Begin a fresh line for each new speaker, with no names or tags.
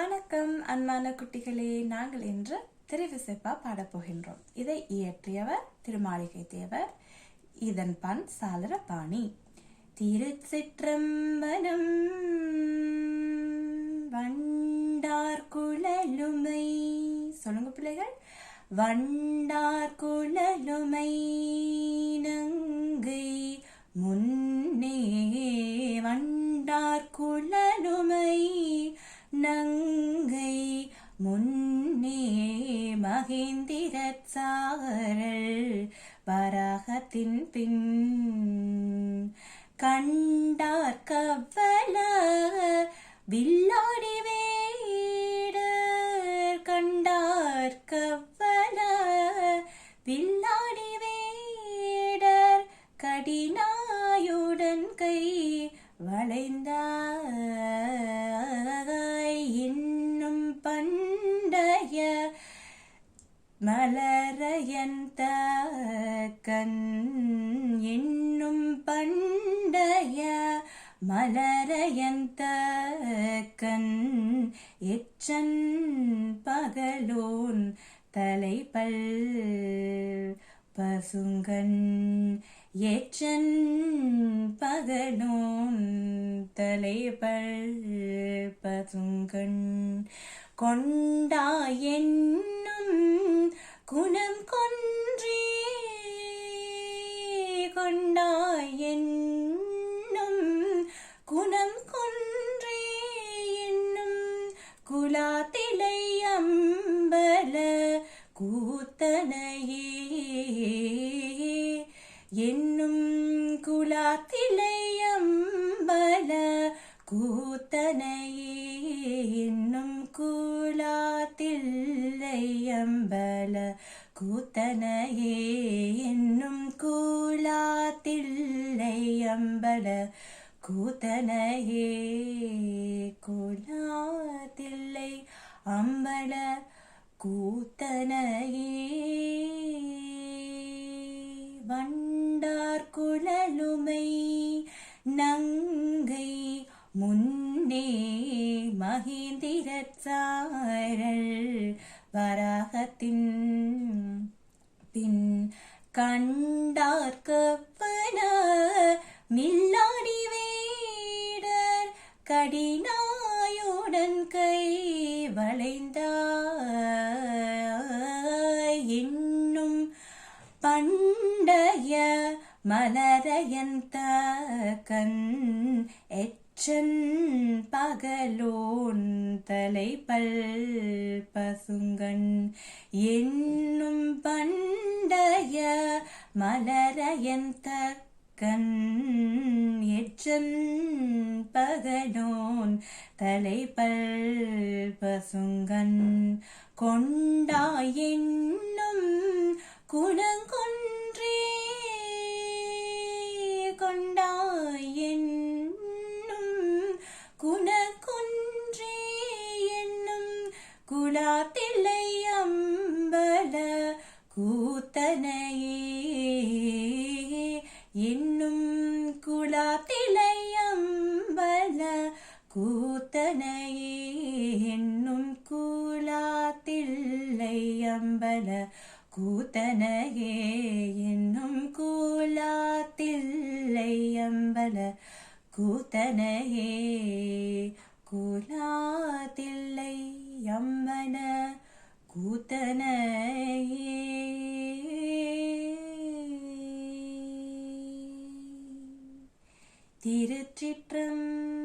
வணக்கம் அன்பான குட்டிகளே, நாங்கள் இன்று திரைவிசைப்பா பாடப்போகின்றோம். இதை இயற்றியவர் திருமாளிகை தேவர். இதன் பண் சாளரபாணி. திருச்சிற்றம்பலம் வண்டார் குழலுமை. சொல்லுங்க பிள்ளைகள். வண்டார் குழலுமை நங்கை முன்னே. வண்டார் குழலுமை நங்கை முன்னே மகேந்திரச் சாரல் வராகத்தின் பின். கண்டார் கவல வில்லாடி வேடர். கண்டார் கவல வில்லாடி வேடர் கடினாயுடன் கை வளைந்தார். இன்னும் பண்டைய மலரையந்த கண். இன்னும் பண்டைய மலரையந்த கண். எச்சன் பகலோன் தலைப்பல் பசுங்கண். எச்சன் பகலோன் தலைப்பல் பசுங்கண். கொண்டாய் என்னும் குணம் கொன்றே. கொண்டாய் என்னும் குணம் கொன்றே என்னும் குலாத்திலை அம்பல கூத்தனையே. என்னும் குலாத்திலை அம்பல கூத்தனையே. என்னும் குலாத்தில்லை அம்பல கூத்தனையே. என்னும் குலாத்தில்லை அம்பல கூத்தனையே. குலாத்தில்லை அம்பல கூத்தனையே. வண்டார் குழலுமை நங்கை முன்னே மகேந்திரச் சாரல் வராகத்தின் பின். கண்டார் கவல மில்லாடி வேடர் கடினாயுடன் கை வளைந்தார். இன்னும் பண்டைய மலரையந்த கண். எச்சன் பகலோன் தலைப்பல் பசுங்கண். என்னும் பண்டைய மலரையந்த கண். எச்சன் பகலோன் தலைப்பல் பசுங்கண். கொண்டாய் என்னும் குணங்கொன்றே. கொண்டாய் என்னும் குணங்கொன்றே என்னும் குலாத்தில்லை அம்பல கூத்தனையே. என்னும் குலாத்திலை அம்பல கூத்தனையே. என்னும் குலாத்தில்லை அம்பல கூத்தனையே. என்னும் குலாத்தில்லை அம்பல கூத்தனையே. குலாத்தில்லை அம்பல கூத்தனையே. திருச்சிற்றம்பலம்.